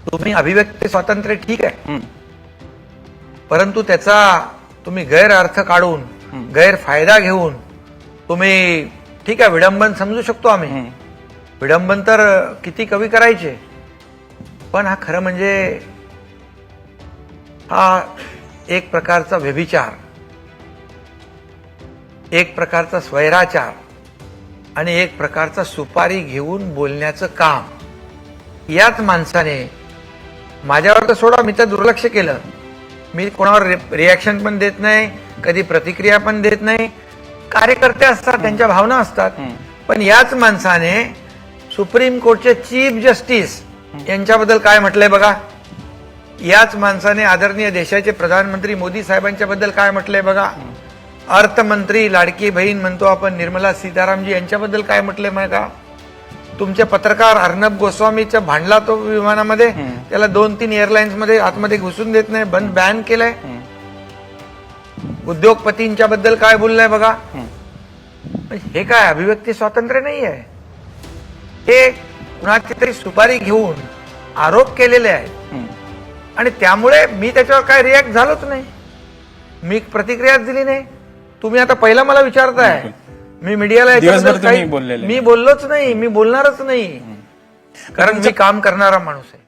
तुम्ही अभिव्यक्ती स्वातंत्र्य ठीक आहे, परंतु त्याचा तुम्ही गैरअर्थ काढून गैरफायदा घेऊन तुम्ही ठीक आहे विडंबन समजू शकतो आम्ही, विडंबन तर किती कवी करायचे, पण हा खरं म्हणजे हा एक प्रकारचा व्यभिचार, एक प्रकारचा स्वैराचार आणि एक प्रकारचा सुपारी घेऊन बोलण्याचं काम याच माणसाने माझ्यावर तर सोडा, मी तर दुर्लक्ष केलं, मी कोणावर रिॲक्शन पण देत नाही, कधी प्रतिक्रिया पण देत नाही, कार्यकर्ते असतात त्यांच्या भावना असतात, पण याच माणसाने सुप्रीम कोर्टचे चीफ जस्टिस यांच्याबद्दल काय म्हटलंय बघा, याच माणसाने आदरणीय देशाचे प्रधानमंत्री मोदी साहेबांच्या बद्दल काय म्हटलंय बघा, अर्थमंत्री लाडकी बहीण म्हणतो आपण निर्मला सीतारामजी यांच्याबद्दल काय म्हटलंय बघा, तुमचे पत्रकार अर्णब गोस्वामीच्या भांडला तो विमानामध्ये, त्याला 2-3 एअरलाइन्स मध्ये आतमध्ये घुसून देत नाही, बॅन केलंय, उद्योगपतींच्या बद्दल काय बोललंय बघा, हे काय अभिव्यक्ती स्वातंत्र्य नाही आहे, हे कुणाची तरी सुपारी घेऊन आरोप केलेले आहेत आणि त्यामुळे मी त्याच्यावर काय रिॲक्ट झालोच नाही, मी प्रतिक्रियाच दिली नाही. तुम्ही आता पहिला मला विचारताय, मी मीडियाला मी बोललोच नाही, मी बोलणारच नाही, कारण मी काम करणारा माणूस आहे.